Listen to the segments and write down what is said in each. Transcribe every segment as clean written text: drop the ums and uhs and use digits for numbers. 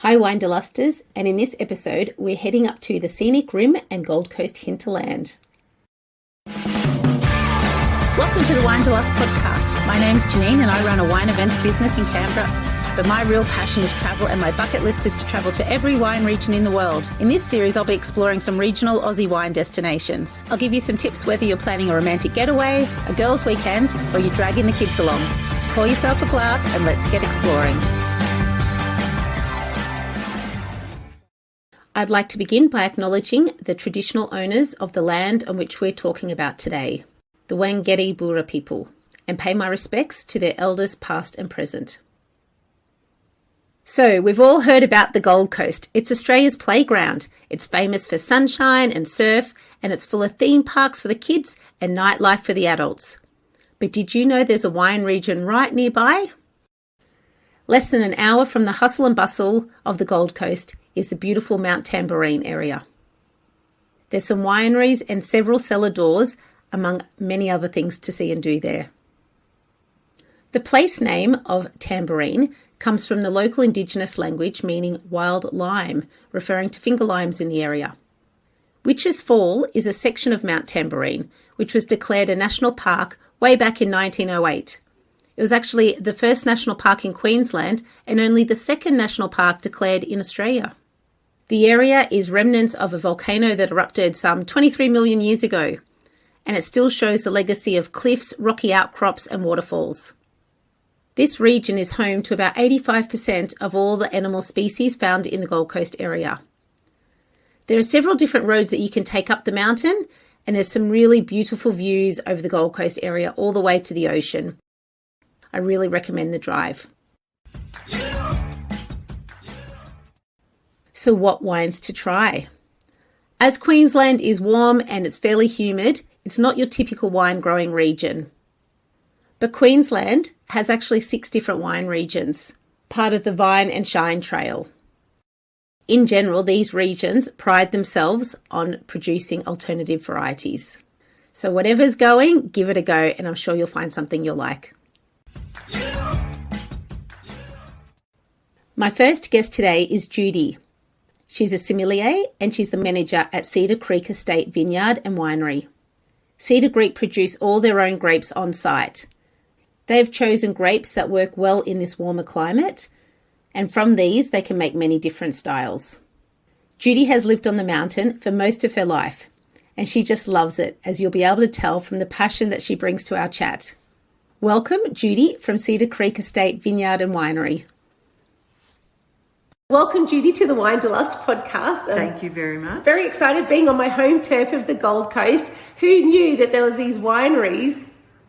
Hi Winederlusters, and in this episode we're heading up to the Scenic Rim and Gold Coast Hinterland. Welcome to the Winederlust podcast. My name's Jeanene and I run a wine events business in Canberra. But my real passion is travel, and my bucket list is to travel to every wine region in the world. In this series, I'll be exploring some regional Aussie wine destinations. I'll give you some tips whether you're planning a romantic getaway, a girls' weekend, or you're dragging the kids along. So pour yourself a glass and let's get exploring. I'd like to begin by acknowledging the traditional owners of the land on which we're talking about today, the Wangeri people, and pay my respects to their elders past and present. So, we've all heard about the Gold Coast. It's Australia's playground. It's famous for sunshine and surf, and it's full of theme parks for the kids and nightlife for the adults. But did you know there's a wine region right nearby? Less than an hour from the hustle and bustle of the Gold Coast is the beautiful Mount Tamborine area. There's some wineries and several cellar doors, among many other things to see and do there. The place name of Tamborine comes from the local Indigenous language meaning wild lime, referring to finger limes in the area. Witches Fall is a section of Mount Tamborine, which was declared a national park way back in 1908. It was actually the first national park in Queensland and only the second national park declared in Australia. The area is remnants of a volcano that erupted some 23 million years ago, and it still shows the legacy of cliffs, rocky outcrops and waterfalls. This region is home to about 85% of all the animal species found in the Gold Coast area. There are several different roads that you can take up the mountain, and there's some really beautiful views over the Gold Coast area all the way to the ocean. I really recommend the drive. So what wines to try? As Queensland is warm and it's fairly humid, it's not your typical wine growing region. But Queensland has actually 6 different wine regions, part of the Vine and Shine Trail. In general, these regions pride themselves on producing alternative varieties. So whatever's going, give it a go, and I'm sure you'll find something you'll like. My first guest today is Judi. She's a sommelier and she's the manager at Cedar Creek Estate Vineyard and Winery. Cedar Creek produce all their own grapes on site. They've chosen grapes that work well in this warmer climate, and from these they can make many different styles. Judi has lived on the mountain for most of her life, and she just loves it, as you'll be able to tell from the passion that she brings to our chat. Welcome, Judi from Cedar Creek Estate Vineyard and Winery. Welcome, Judi, to the Winederlust podcast. Thank you very much. Very excited being on my home turf of the Gold Coast. Who knew that there was these wineries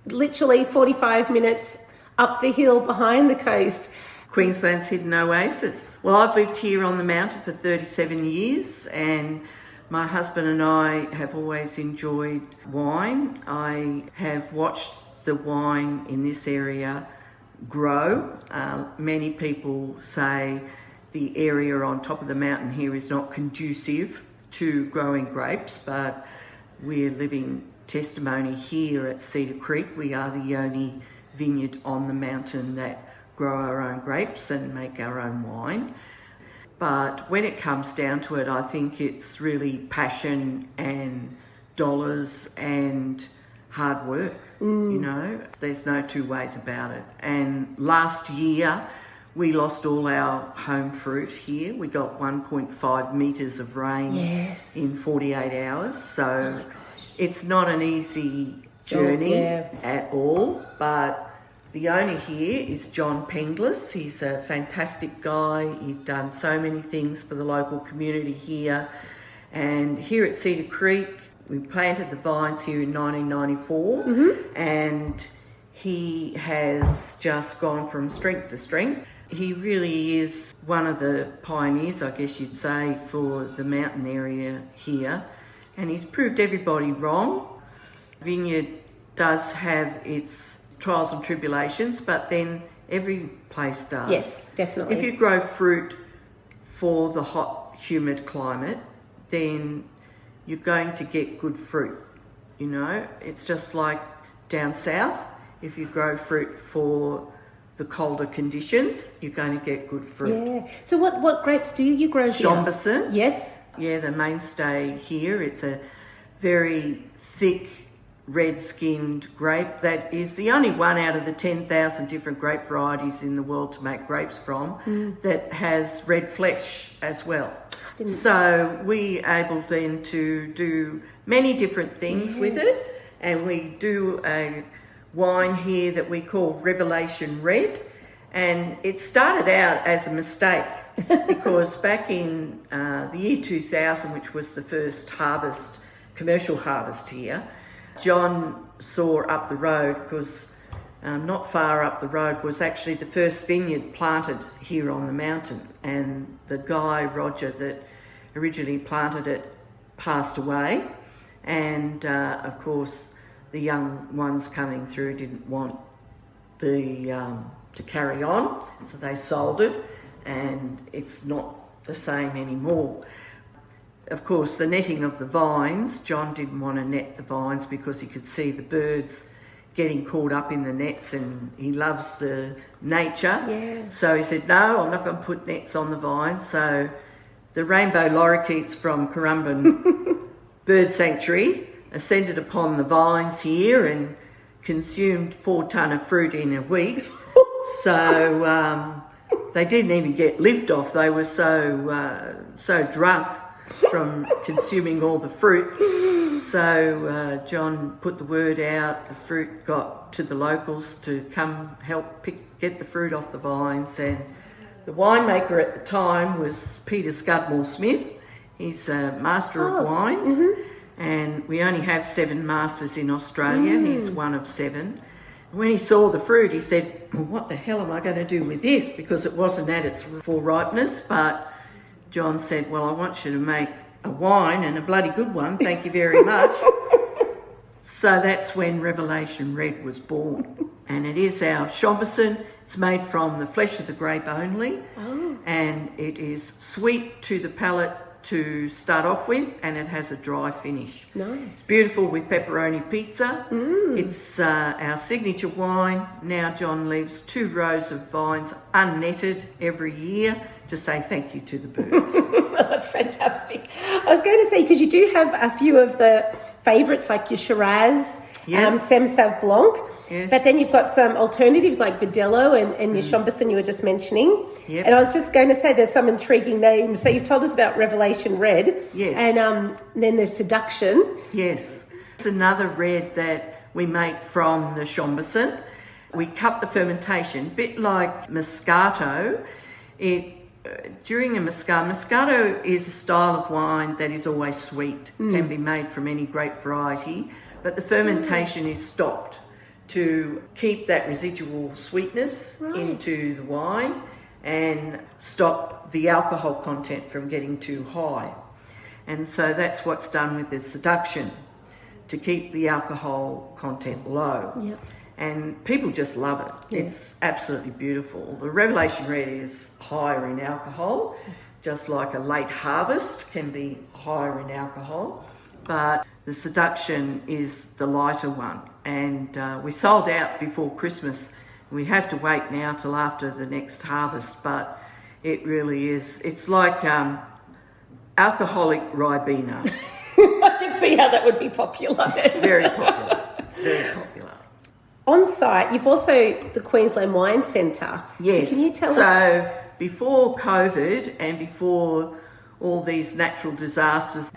literally 45 minutes up the hill behind the coast? Queensland's hidden oasis. Well, I've lived here on the mountain for 37 years and my husband and I have always enjoyed wine. I have watched the wine in this area grow. Many people say the area on top of the mountain here is not conducive to growing grapes, but we're living testimony here at Cedar Creek. We are the only vineyard on the mountain that grow our own grapes and make our own wine. But when it comes down to it, I think it's really passion and dollars and hard work. You know, there's no two ways about it. And last year we lost all our home fruit here. We got 1.5 metres of rain in 48 hours. So it's not an easy journey at all. But the owner here is John Penglis. He's a fantastic guy. He's done so many things for the local community here. And here at Cedar Creek, we planted the vines here in 1994, and he has just gone from strength to strength. He really is one of the pioneers, I guess you'd say, for the mountain area here, and he's proved everybody wrong. Vineyard does have its trials and tribulations, but then every place does. Yes, definitely. If you grow fruit for the hot, humid climate, then you're going to get good fruit. You know, it's just like down south. If you grow fruit for the colder conditions, you're going to get good fruit. Yeah. So what grapes do you grow here? Chamberson. Yes. Yeah, the mainstay here. It's a very thick, red-skinned grape that is the only one out of the 10,000 different grape varieties in the world to make grapes from that has red flesh as well. So we're able then to do many different things with it, and we do a wine here that we call Revelation Red, and it started out as a mistake because back in the year 2000, which was the first harvest, commercial harvest here, John saw up the road, because not far up the road was actually the first vineyard planted here on the mountain, and the guy, Roger, that originally planted it passed away, and of course the young ones coming through didn't want to carry on, so they sold it, and it's not the same anymore. Of course, the netting of the vines, John didn't want to net the vines because he could see the birds getting caught up in the nets, and he loves the nature. Yeah. So he said, no, I'm not going to put nets on the vines. So the rainbow lorikeets from Currumbin Bird Sanctuary ascended upon the vines here and consumed 4 tonne of fruit in a week. So they didn't even get lift off. They were so drunk from consuming all the fruit. So John put the word out. The fruit got to the locals to come help get the fruit off the vines, and the winemaker at the time was Peter Scudmore Smith. He's a master of wines, and we only have 7 masters in Australia. He's one of 7. When he saw the fruit, he said, well, what the hell am I going to do with this? Because it wasn't at its full ripeness. But John said, well, I want you to make a wine, and a bloody good one, thank you very much. So that's when Revelation Red was born. And it is our Chamberson. It's made from the flesh of the grape only. And it is sweet to the palate to start off with, and it has a dry finish. Nice. It's beautiful with pepperoni pizza. It's our signature wine. Now John leaves 2 rows of vines unnetted every year to say thank you to the birds. That's fantastic. I was going to say, because you do have a few of the favourites like your Shiraz, Sem Sav Blanc, but then you've got some alternatives like Verdelho and your Chamberson you were just mentioning. And I was just going to say there's some intriguing names. So you've told us about Revelation Red. And then there's Seduction. Yes. It's another red that we make from the Chamberson. We cup the fermentation, a bit like Moscato. During a Moscato is a style of wine that is always sweet, can be made from any grape variety, but the fermentation is stopped to keep that residual sweetness into the wine and stop the alcohol content from getting too high. And so that's what's done with the Seduction, to keep the alcohol content low. And people just love it. It's absolutely beautiful. The Revelation Red is higher in alcohol, just like a late harvest can be higher in alcohol, but the Seduction is the lighter one. And we sold out before Christmas. We have to wait now till after the next harvest, but it really is. It's like alcoholic Ribena. I can see how that would be popular. Very popular. Very popular. On site, you've also the Queensland Wine Centre. Yes. So can you tell us? So before COVID and before all these natural disasters,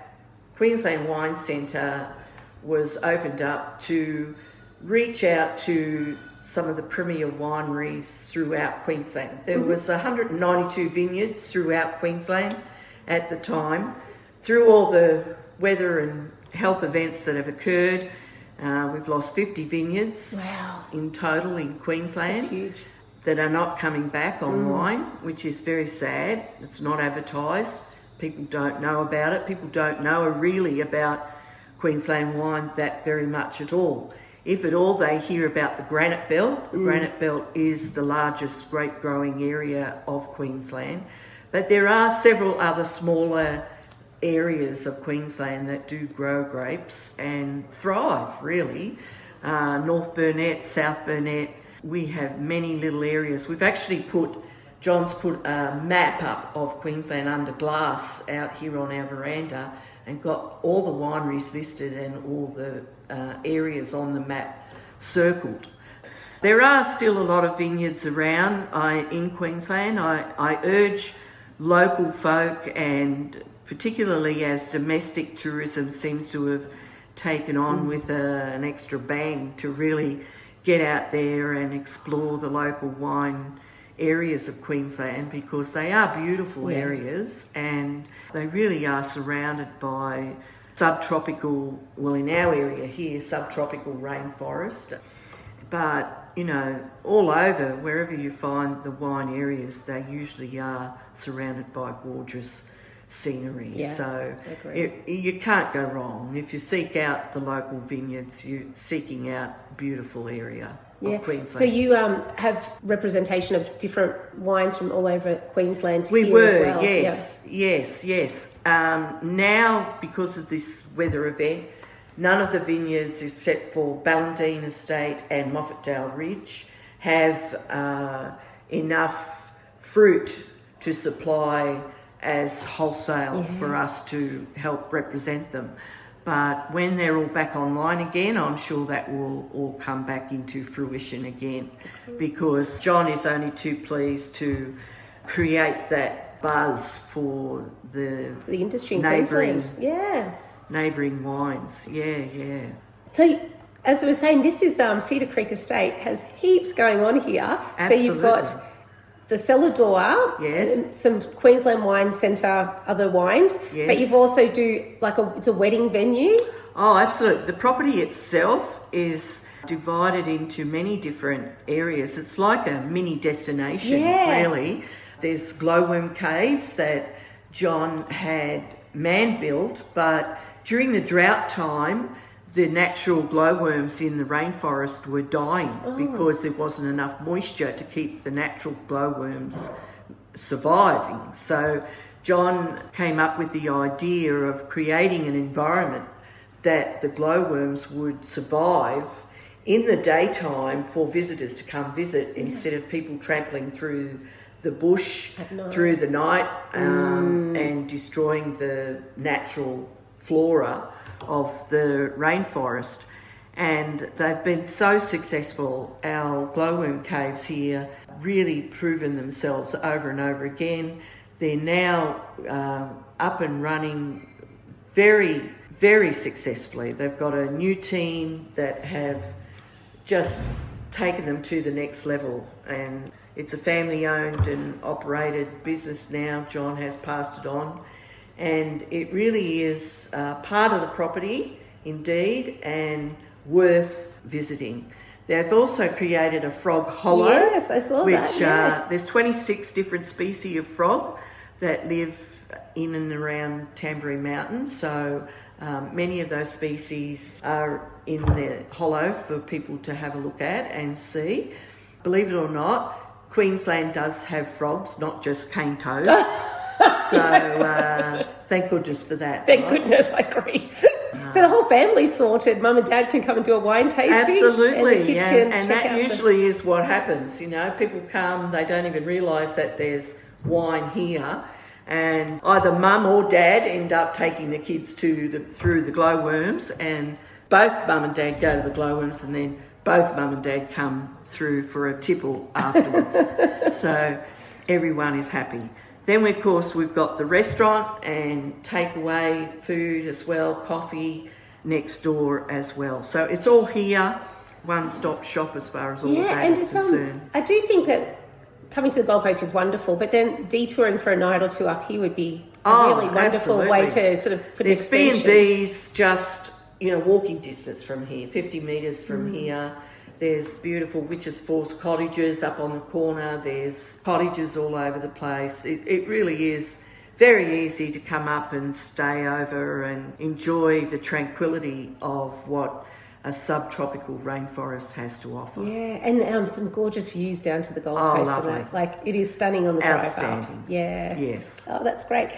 Queensland Wine Centre was opened up to reach out to some of the premier wineries throughout Queensland. There was 192 vineyards throughout Queensland at the time. Through all the weather and health events that have occurred, we've lost 50 vineyards in total in Queensland. That's huge. That are not coming back online, which is very sad. It's not advertised. People don't know about it. People don't know really about Queensland wine that very much at all. If at all, they hear about the Granite Belt. The Granite Belt is the largest grape growing area of Queensland. But there are several other smaller areas of Queensland that do grow grapes and thrive, really. North Burnett, South Burnett, we have many little areas. We've actually John's put a map up of Queensland under glass out here on our veranda and got all the wineries listed and all the areas on the map circled. There are still a lot of vineyards around in Queensland. I urge local folk, and particularly as domestic tourism seems to have taken on with an extra bang, to really get out there and explore the local wine areas of Queensland, because they are beautiful areas and they really are surrounded by subtropical, well, in our area here, subtropical rainforest. But, you know, all over, wherever you find the wine areas, they usually are surrounded by gorgeous scenery. Yeah, so I agree. you can't go wrong. If you seek out the local vineyards, you're seeking out beautiful area of Queensland. So you have representation of different wines from all over Queensland We here were, as well. yes. Now, because of this weather event, none of the vineyards except for Ballindine Estate and Moffatdale Ridge have enough fruit to supply as wholesale for us to help represent them. But when they're all back online again, I'm sure that will all come back into fruition again. Excellent. Because John is only too pleased to create that buzz for the industry in Queensland. Neighbouring wines. Yeah. So, as I was saying, this is Cedar Creek Estate, has heaps going on here. Absolutely. So you've got the cellar door, some Queensland Wine Centre, other wines, but you've also it's a wedding venue. Oh, absolutely. The property itself is divided into many different areas. It's like a mini destination, really. There's glowworm caves that John had man-built, but during the drought time, the natural glowworms in the rainforest were dying because there wasn't enough moisture to keep the natural glowworms surviving. So John came up with the idea of creating an environment that the glowworms would survive in the daytime for visitors to come visit, instead of people trampling through the bush through the night and destroying the natural flora of the rainforest. And they've been so successful. Our glowworm caves here really proven themselves over and over again. They're now up and running very, very successfully. They've got a new team that have just taken them to the next level, and it's a family-owned and operated business now. John has passed it on, and it really is part of the property, indeed, and worth visiting. They've also created a frog hollow. Yes, I saw that. There's 26 different species of frog that live in and around Tamborine Mountains. So many of those species are in the hollow for people to have a look at and see. Believe it or not, Queensland does have frogs, not just cane toads. So thank goodness for that. Thank goodness, I agree. So the whole family's sorted. Mum and Dad can come and do a wine tasting. Absolutely, and the kids can check that usually is what happens. You know, people come, they don't even realise that there's wine here, and either mum or dad end up taking the kids through the glowworms, and both mum and dad go to the glowworms, and then both mum and dad come through for a tipple afterwards. So everyone is happy. Then, of course, we've got the restaurant and takeaway food as well, coffee next door as well. So it's all here, one-stop shop as far as all of that is concerned. I do think that coming to the Gold Coast is wonderful, but then detouring for a night or two up here would be a really wonderful way to sort of put an extension. There's B&Bs just, walking distance from here, 50 metres from here. There's beautiful Witches Fall cottages up on the corner. There's cottages all over the place. It really is very easy to come up and stay over and enjoy the tranquility of what a subtropical rainforest has to offer. Yeah, and some gorgeous views down to the Gold Coast. Lovely. Like it is stunning on the drive up. Outstanding. Yeah. Yes. Oh, that's great.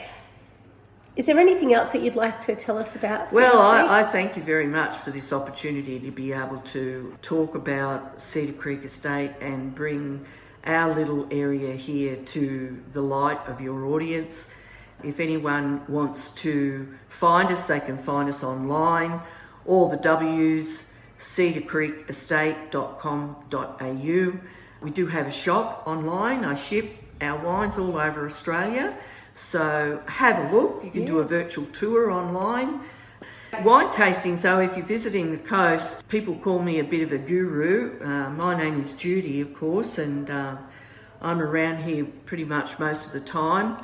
Is there anything else that you'd like to tell us about? Well, I thank you very much for this opportunity to be able to talk about Cedar Creek Estate and bring our little area here to the light of your audience. If anyone wants to find us, they can find us online. All the W's, cedarcreekestate.com.au. We do have a shop online. I ship our wines all over Australia. So have a look. You can do a virtual tour online. Wine tasting, so if you're visiting the coast, people call me a bit of a guru. My name is Judi, of course, and I'm around here pretty much most of the time.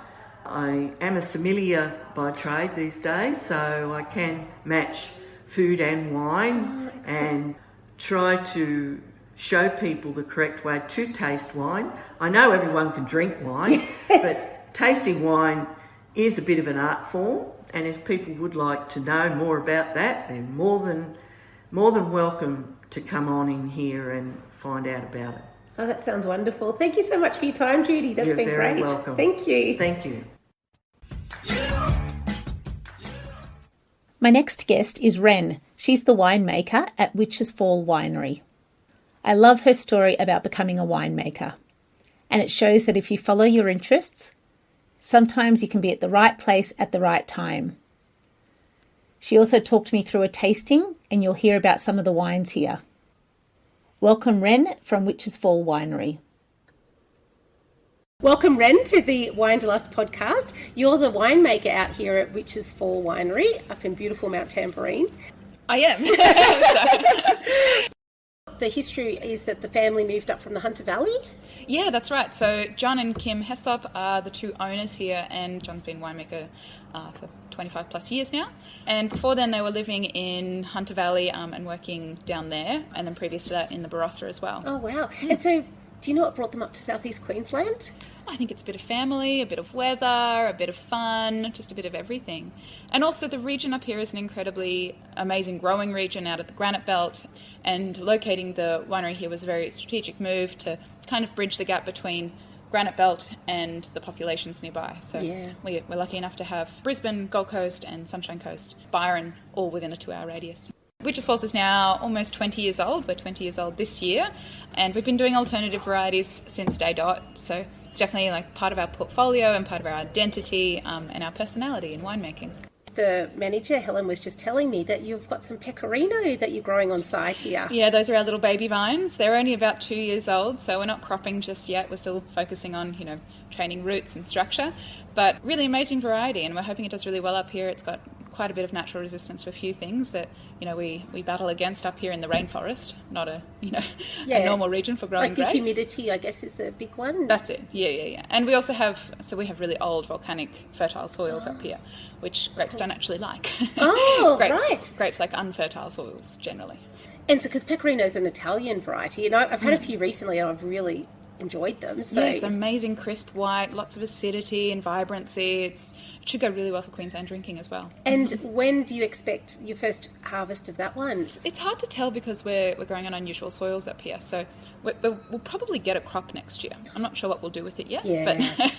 I am a sommelier by trade these days, so I can match food and wine and try to show people the correct way to taste wine. I know everyone can drink wine, but tasting wine is a bit of an art form, and if people would like to know more about that, they're more than welcome to come on in here and find out about it. Oh, that sounds wonderful. Thank you so much for your time, Judi. That's been great. You're very welcome. Thank you. Thank you. My next guest is Ren. She's the winemaker at Witches Fall Winery. I love her story about becoming a winemaker, and it shows that if you follow your interests, sometimes you can be at the right place at the right time. She also talked me through a tasting, and you'll hear about some of the wines here. Welcome, Ren, from Witches Fall Winery. Welcome, Ren, to the Winederlust podcast. You're the winemaker out here at Witches Fall Winery up in beautiful Mount Tamborine. I am. The history is that the family moved up from the Hunter Valley. Yeah, that's right. So John and Kim Hessop are the two owners here, and John's been winemaker for 25 plus years now. And before then they were living in Hunter Valley and working down there, and then previous to that in the Barossa as well. Oh, wow. And so do you know what brought them up to southeast Queensland? I think it's a bit of family, a bit of weather, a bit of fun, just a bit of everything. And also the region up here is an incredibly amazing growing region out at the Granite Belt, and locating the winery here was a very strategic move to kind of bridge the gap between Granite Belt and the populations nearby. So we're lucky enough to have Brisbane, Gold Coast and Sunshine Coast, Byron, all within a 2-hour radius. Witches Falls is now almost 20 years old. We're 20 years old this year, and we've been doing alternative varieties since day dot. So it's definitely like part of our portfolio and part of our identity and our personality in winemaking. The manager, Helen, was just telling me that you've got some pecorino that you're growing on site here. Yeah, those are our little baby vines. They're only about 2 years old, so we're not cropping just yet. We're still focusing on, training roots and structure, but really amazing variety, and we're hoping it does really well up here. It's got quite a bit of natural resistance to a few things that we battle against up here in the rainforest, not a a normal region for growing grapes. Like the humidity, I guess, is the big one. That's it. Yeah. And we also have really old volcanic fertile soils up here, which grapes don't actually like. Oh, Grapes like unfertile soils generally. And so, because Pecorino is an Italian variety, and I've had a few recently, and I've really enjoyed them. So yeah, it's amazing crisp white, lots of acidity and vibrancy. It should go really well for Queensland drinking as well. And when do you expect your first harvest of that one? It's hard to tell because we're growing on unusual soils up here. So we'll probably get a crop next year. I'm not sure what we'll do with it yet. Yeah.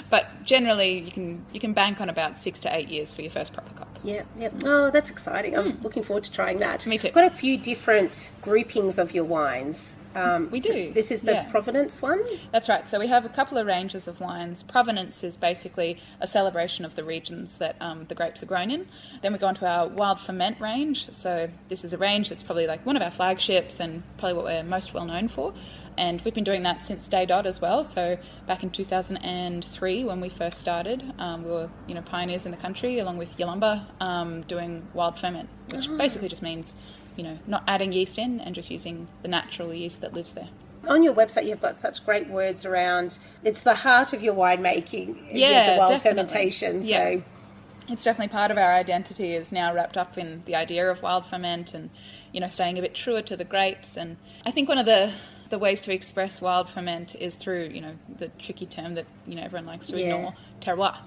But generally you can bank on about 6 to 8 years for your first proper crop. Yeah. Oh, that's exciting. I'm looking forward to trying that. Me too. I've got a few different groupings of your wines. We do. So this is the Provenance one? That's right. So we have a couple of ranges of wines. Provenance is basically a celebration of the regions that the grapes are grown in. Then we go on to our wild ferment range. So this is a range that's probably like one of our flagships and probably what we're most well known for. And we've been doing that since day dot as well. So back in 2003 when we first started, we were pioneers in the country along with Yalumba doing wild ferment, which basically just means not adding yeast in and just using the natural yeast that lives there. On your website, you've got such great words around, it's the heart of your winemaking, the wild definitely. fermentation. Yeah. So it's definitely part of our identity is now wrapped up in the idea of wild ferment and, staying a bit truer to the grapes. And I think one of the ways to express wild ferment is through, the tricky term that, everyone likes to ignore, terroir.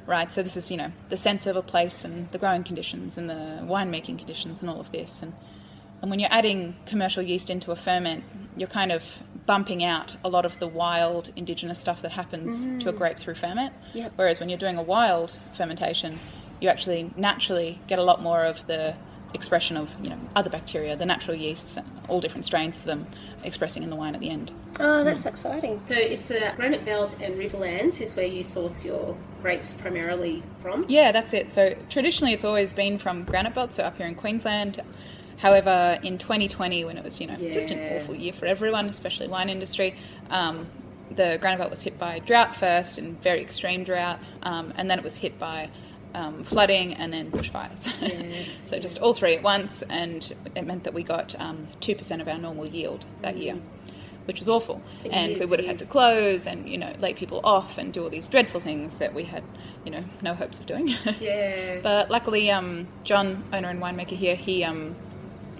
Right, so this is, the sense of a place and the growing conditions and the winemaking conditions and all of this. And when you're adding commercial yeast into a ferment, you're kind of bumping out a lot of the wild indigenous stuff that happens to a grape through ferment. Yep. Whereas when you're doing a wild fermentation, you actually naturally get a lot more of the expression of, other bacteria, the natural yeasts, all different strains of them expressing in the wine at the end. Oh, that's exciting. So it's the Granite Belt and Riverlands is where you source your grapes primarily from? Yeah, that's it. So traditionally it's always been from Granite Belt, so up here in Queensland. However, in 2020, when it was, just an awful year for everyone, especially wine industry, the Granite Belt was hit by drought first, and very extreme drought, and then it was hit by flooding and then bushfires. Yes, so just all three at once, and it meant that we got 2% of our normal yield that year, which was awful. We would have had to close and, lay people off and do all these dreadful things that we had, no hopes of doing. Yeah. But luckily, John, owner and winemaker here, he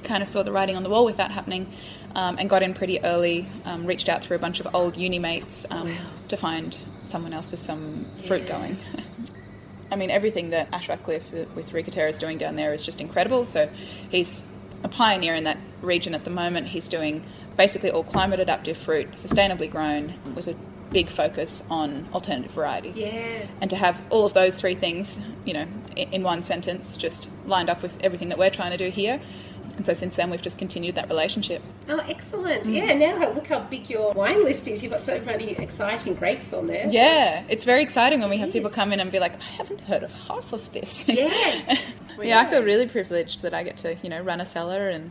kind of saw the writing on the wall with that happening, and got in pretty early, reached out through a bunch of old uni mates to find someone else with some fruit going. I mean, everything that Ash Ratcliffe with Ricatera is doing down there is just incredible. So he's a pioneer in that region at the moment. He's doing basically all climate adaptive fruit, sustainably grown, with a big focus on alternative varieties. Yeah. And to have all of those three things, in one sentence, just lined up with everything that we're trying to do here. And so since then, we've just continued that relationship. Oh, excellent. Yeah, now look how big your wine list is. You've got so many exciting grapes on there. Yeah, it's very exciting when we have people come in and be like, I haven't heard of half of this. Yes. Yeah, I feel really privileged that I get to, run a cellar and,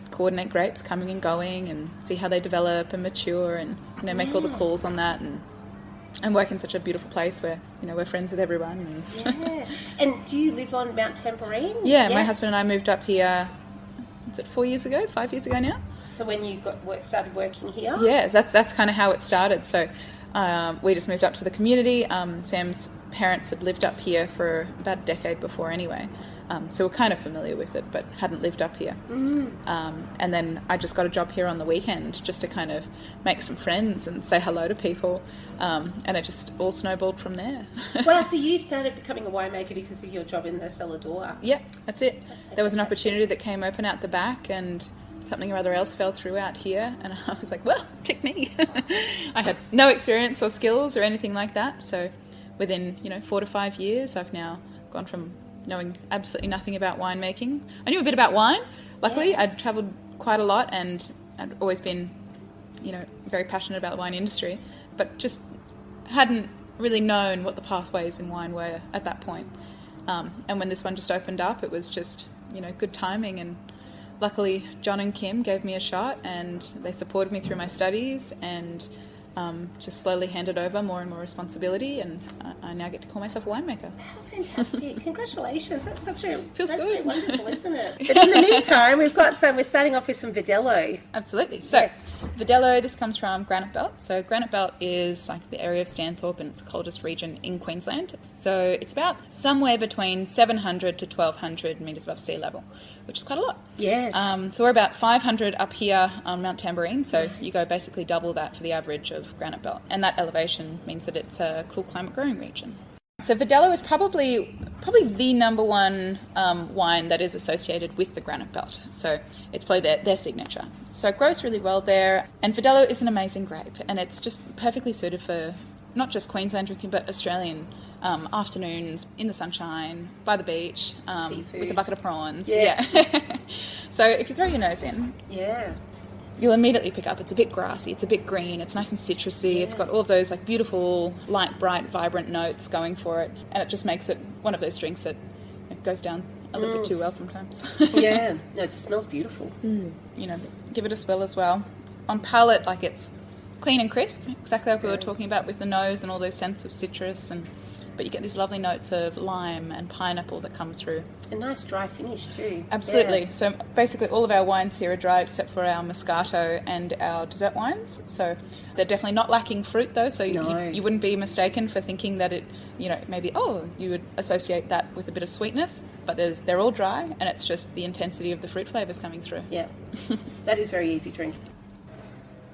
coordinate grapes coming and going and see how they develop and mature and, make all the calls on that and work in such a beautiful place where, we're friends with everyone. Yeah. And do you live on Mount Tambourine? Yeah, my husband and I moved up here, is it 5 years ago now? So when you started working here? Yeah, that's kind of how it started. So we just moved up to the community. Sam's parents had lived up here for about a decade before anyway. So we're kind of familiar with it, but hadn't lived up here. And then I just got a job here on the weekend just to kind of make some friends and say hello to people. And it just all snowballed from there. Well, so you started becoming a winemaker because of your job in the cellar door. Yeah, that's it. That's so there was an fantastic. opportunity that came open out the back and something or other else fell through out here. And I was like, well, pick me. I had no experience or skills or anything like that. So within, 4 to 5 years, I've now gone from knowing absolutely nothing about winemaking. I knew a bit about wine. Luckily, I'd travelled quite a lot and I'd always been, very passionate about the wine industry, but just hadn't really known what the pathways in wine were at that point. And when this one just opened up, it was just, good timing. And luckily, John and Kim gave me a shot and they supported me through my studies and just slowly handed over more and more responsibility, and I now get to call myself a winemaker. How fantastic. Congratulations. That's Feels that's good. so wonderful, isn't it? But in the meantime, we're starting off with some Verdelho. Absolutely. So, Verdelho, this comes from Granite Belt. So, Granite Belt is like the area of Stanthorpe, and it's the coldest region in Queensland. So, it's about somewhere between 700 to 1,200 metres above sea level, which is quite a lot. Yes. So, we're about 500 up here on Mount Tambourine. So, you go basically double that for the average of Granite Belt. And that elevation means that it's a cool climate growing region. So Verdelho is probably the number one wine that is associated with the Granite Belt. So it's probably their signature. So it grows really well there. And Verdelho is an amazing grape. And it's just perfectly suited for not just Queensland drinking, but Australian afternoons in the sunshine, by the beach, with a bucket of prawns. Yeah. So if you throw your nose in, you'll immediately pick up. It's a bit grassy, it's a bit green, it's nice and citrusy, it's got all of those like beautiful, light, bright, vibrant notes going for it, and it just makes it one of those drinks that goes down a little bit too well sometimes. No, it smells beautiful. Give it a swirl as well. On palate, like it's clean and crisp, exactly like we were talking about with the nose and all those scents of citrus, but you get these lovely notes of lime and pineapple that come through. A nice dry finish too. Absolutely. Yeah. So basically all of our wines here are dry except for our Moscato and our dessert wines. So they're definitely not lacking fruit though, so you wouldn't be mistaken for thinking that it, maybe, you would associate that with a bit of sweetness, but they're all dry and it's just the intensity of the fruit flavours coming through. Yeah, that is very easy drink.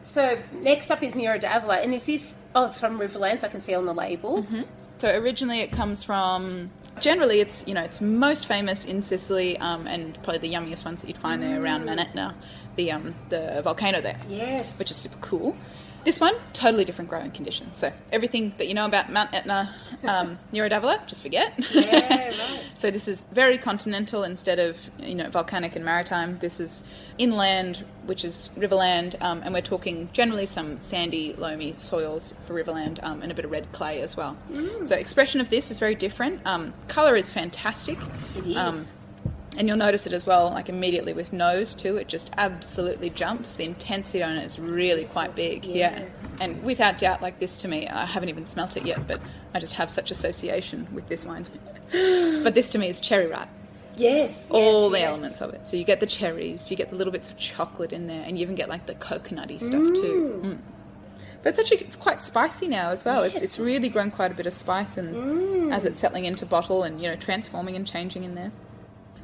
So next up is Nero d'Avola, and is this, it's from Riverlands, I can see on the label. Mm-hmm. So originally it comes from, generally it's, it's most famous in Sicily, and probably the yummiest ones that you'd find there around Manetna, the volcano there. Yes. Which is super cool. This one, totally different growing conditions. So everything that you know about Mount Etna, Ngunnawal, just forget. Yeah, right. So this is very continental instead of, volcanic and maritime. This is inland, which is riverland, and we're talking generally some sandy, loamy soils for riverland, and a bit of red clay as well. So expression of this is very different. Colour is fantastic. It is. And you'll notice it as well, like immediately with nose too, it just absolutely jumps. The intensity on it is really quite big, yeah. And without doubt, like this to me, I haven't even smelt it yet, but I just have such association with this wine. But this to me is cherry ripe. Yes. All the elements of it. So you get the cherries, you get the little bits of chocolate in there, and you even get like the coconutty stuff too. But it's quite spicy now as well. Yes. It's really grown quite a bit of spice, and as it's settling into bottle and transforming and changing in there.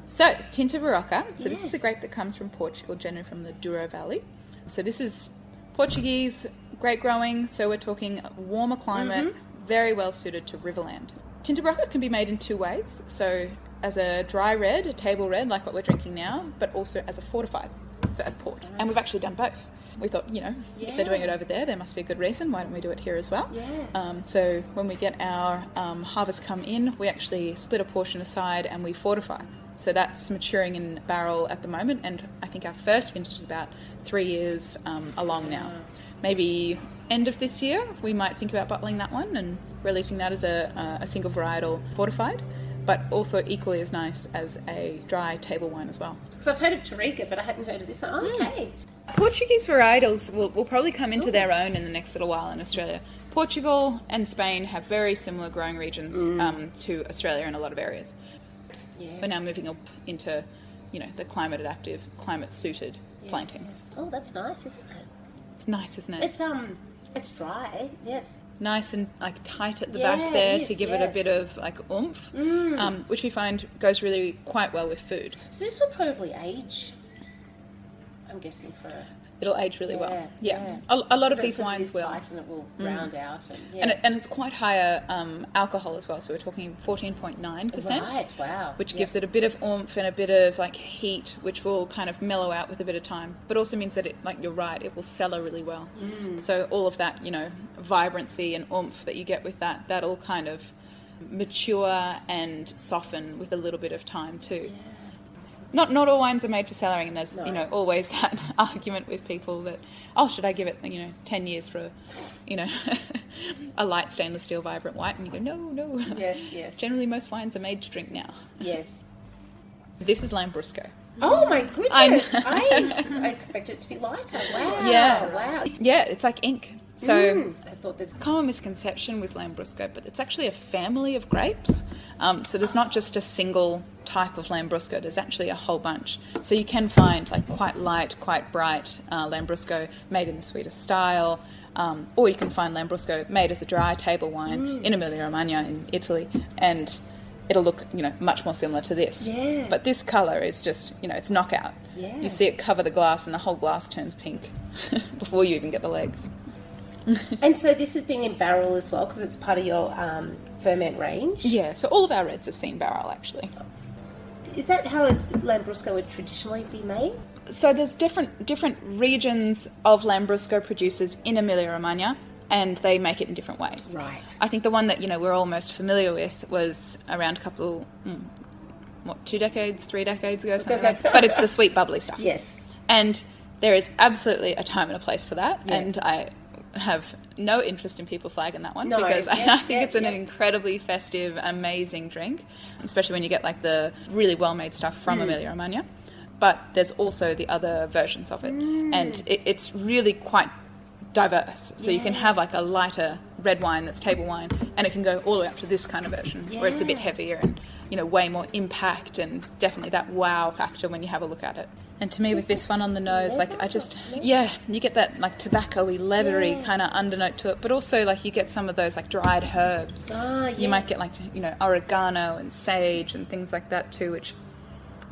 So, Tinta Barroca. So this is a grape that comes from Portugal, generally from the Douro Valley. So this is Portuguese grape growing. So we're talking warmer climate, very well suited to riverland. Tinta Barroca can be made in two ways. So as a dry red, a table red, like what we're drinking now, but also as a fortified, so as port. And we've actually done both. We thought, if they're doing it over there must be a good reason. Why don't we do it here as well? Yeah. So when we get our harvest come in, we actually split a portion aside and we fortify. So that's maturing in barrel at the moment, and I think our first vintage is about 3 years along now. Maybe end of this year, we might think about bottling that one and releasing that as a single varietal fortified, but also equally as nice as a dry table wine as well. Because I've heard of Tarica, but I hadn't heard of this one. Oh, okay. Portuguese varietals will probably come into their own in the next little while in Australia. Portugal and Spain have very similar growing regions to Australia in a lot of areas. Yes. We're now moving up into, the climate adaptive, climate suited plantings. Oh, that's nice, isn't it? It's nice, isn't it? It's dry. Yes. Nice and tight at the back there to give it a bit of oomph, which we find goes really quite well with food. So this will probably age, I'm guessing, for It'll age really well. Yeah. A lot of these wines will. Tight and it will round out. And it's quite higher alcohol as well. So we're talking 14.9%. Right, wow. Which gives it a bit of oomph and a bit of heat, which will kind of mellow out with a bit of time. But also means that you're right, it will cellar really well. So all of that, vibrancy and oomph that you get with that'll kind of mature and soften with a little bit of time too. Yeah. Not all wines are made for cellaring, and there's always that argument with people that, should I give it 10 years for a light stainless steel vibrant white? And you go, no. Yes. Generally, most wines are made to drink now. Yes. This is Lambrusco. Oh my goodness! I expect it to be lighter. Wow. Yeah. Wow. Yeah, it's like ink. So I thought there's common misconception with Lambrusco, but it's actually a family of grapes. So there's not just a single type of Lambrusco, there's actually a whole bunch. So you can find quite light, quite bright Lambrusco made in the sweetest style, or you can find Lambrusco made as a dry table wine in Emilia-Romagna in Italy, and it'll look much more similar to this. Yeah. But this colour is just, it's knockout. Yeah. You see it cover the glass and the whole glass turns pink before you even get the legs. And so this is being in barrel as well, because it's part of your ferment range? Yeah, so all of our reds have seen barrel, actually. Is that how Lambrusco would traditionally be made? So there's different regions of Lambrusco producers in Emilia-Romagna, and they make it in different ways. Right. I think the one that, we're all most familiar with was around 2 decades, 3 decades ago, something like that. But it's the sweet, bubbly stuff. Yes. And there is absolutely a time and a place for that, Yeah. and I have no interest in people slagging that one No, because I think it's an yeah. incredibly festive, amazing drink, especially when you get the really well-made stuff from Emilia-Romagna. But there's also the other versions of it, and it's really quite diverse. So you can have a lighter red wine that's table wine, and it can go all the way up to this kind of version where it's a bit heavier and way more impact, and definitely that wow factor when you have a look at it. And to me, with this one on the nose, you get that tobacco-y, leathery kind of undernote to it, but also you get some of those dried herbs. You might get oregano and sage and things like that too, which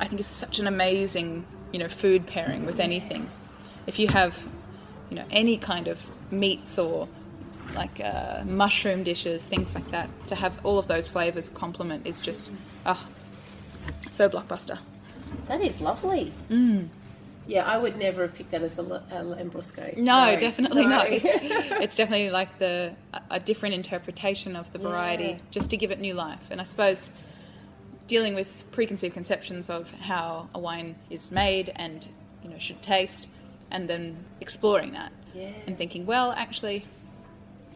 I think is such an amazing food pairing with anything. If you have any kind of meats or mushroom dishes, things like that, to have all of those flavours complement is just so blockbuster. That is lovely. Yeah, I would never have picked that as a Lambrusco. No, definitely not. It's definitely like a different interpretation of the variety, just to give it new life. And I suppose dealing with preconceived conceptions of how a wine is made and, you know, should taste, and then exploring that and thinking, well, actually,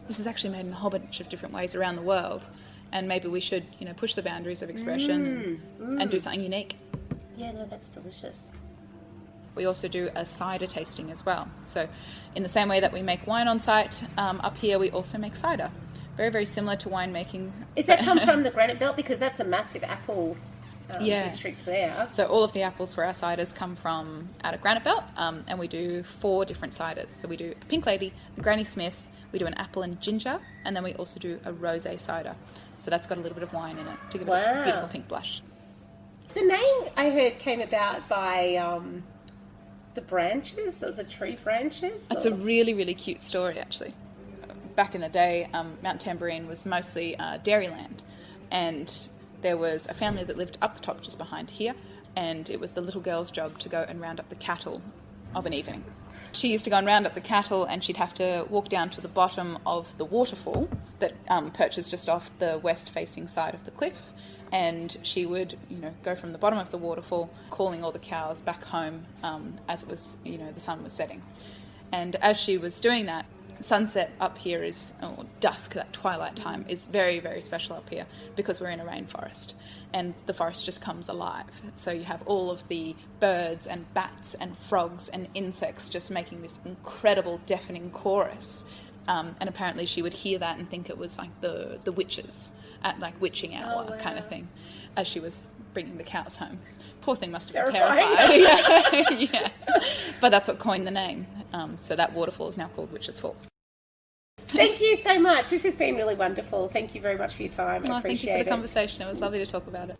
this is actually made in a whole bunch of different ways around the world, and maybe we should, you know, push the boundaries of expression and do something unique. Yeah, no, that's delicious. We also do a cider tasting as well. So in the same way that we make wine on site, up here we also make cider. Very, very similar to winemaking. Is that come from the Granite Belt? Because that's a massive apple district there. So all of the apples for our ciders come from out of Granite Belt, and we do 4 different ciders. So we do a Pink Lady, a Granny Smith, we do an apple and ginger, and then we also do a rosé cider. So that's got a little bit of wine in it to give it a beautiful pink blush. The name, I heard, came about by the branches, or the tree branches? It's a really, really cute story, actually. Back in the day, Mount Tamborine was mostly dairyland, and there was a family that lived up the top just behind here, and it was the little girl's job to go and round up the cattle of an evening. She used to go and round up the cattle, and she'd have to walk down to the bottom of the waterfall that perches just off the west-facing side of the cliff, and she would, you know, go from the bottom of the waterfall, calling all the cows back home as it was, you know, the sun was setting. And as she was doing that, sunset up here is, or dusk, that twilight time, is very, very special up here because we're in a rainforest and the forest just comes alive. So you have all of the birds and bats and frogs and insects just making this incredible deafening chorus. And apparently she would hear that and think it was like the witches at like witching hour kind of thing as she was bringing the cows home. Poor thing must have been terrified. Yeah. But that's what coined the name. So that waterfall is now called Witches Falls. Thank you so much. This has been really wonderful. Thank you very much for your time. I appreciate it. Thank you for the conversation. It was lovely to talk about it.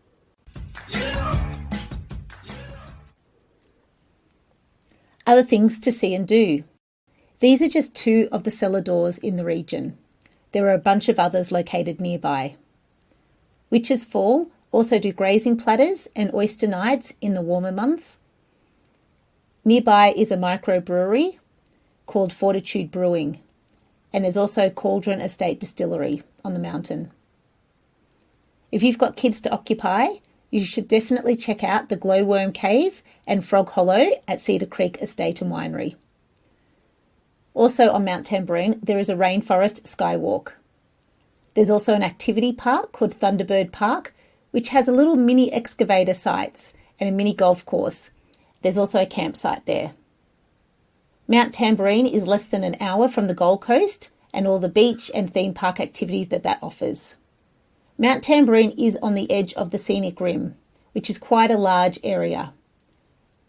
Other things to see and do. These are just 2 of the cellar doors in the region. There are a bunch of others located nearby. Witches Fall also do grazing platters and oyster nights in the warmer months. Nearby is a microbrewery called Fortitude Brewing, and there's also Cauldron Estate Distillery on the mountain. If you've got kids to occupy, you should definitely check out the Glowworm Cave and Frog Hollow at Cedar Creek Estate and Winery. Also on Mount Tamborine, there is a rainforest skywalk. There's also an activity park called Thunderbird Park, which has a little mini excavator sites and a mini golf course. There's also a campsite there. Mount Tamborine is less than an hour from the Gold Coast and all the beach and theme park activities that offers. Mount Tamborine is on the edge of the Scenic Rim, which is quite a large area.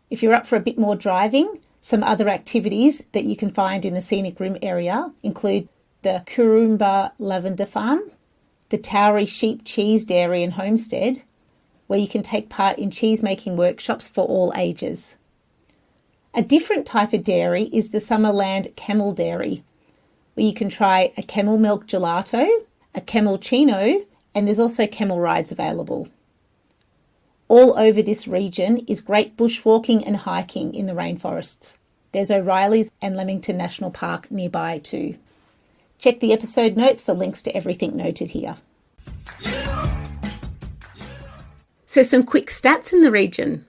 If you're up for a bit more driving, some other activities that you can find in the Scenic Rim area include the Kurumba Lavender Farm, the Towery Sheep Cheese Dairy and Homestead, where you can take part in cheese-making workshops for all ages. A different type of dairy is the Summerland Camel Dairy, where you can try a camel milk gelato, a camelcino, and there's also camel rides available. All over this region is great bushwalking and hiking in the rainforests. There's O'Reilly's and Leamington National Park nearby too. Check the episode notes for links to everything noted here. So some quick stats in the region.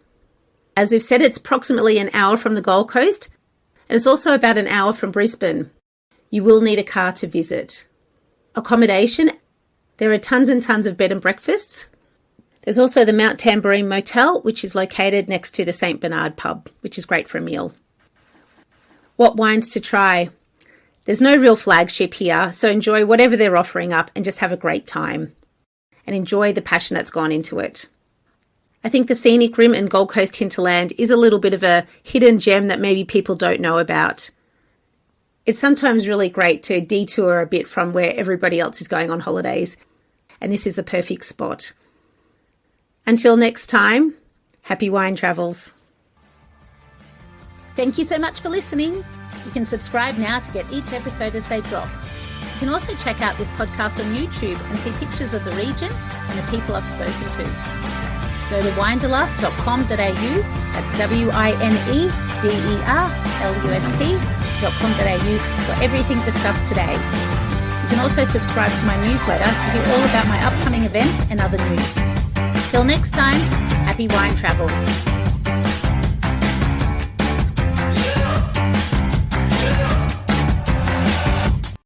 As we've said, it's approximately an hour from the Gold Coast, and it's also about an hour from Brisbane. You will need a car to visit. Accommodation, there are tons and tons of bed and breakfasts. There's also the Mount Tamborine Motel, which is located next to the St Bernard pub, which is great for a meal. What wines to try? There's no real flagship here, so enjoy whatever they're offering up and just have a great time. And enjoy the passion that's gone into it. I think the Scenic Rim and Gold Coast Hinterland is a little bit of a hidden gem that maybe people don't know about. It's sometimes really great to detour a bit from where everybody else is going on holidays, and this is the perfect spot. Until next time, happy wine travels. Thank you so much for listening. You can subscribe now to get each episode as they drop. You can also check out this podcast on YouTube and see pictures of the region and the people I've spoken to. Go to winederlust.com.au, that's winederlust.com.au for everything discussed today. You can also subscribe to my newsletter to hear all about my upcoming events and other news. Till next time, happy wine travels.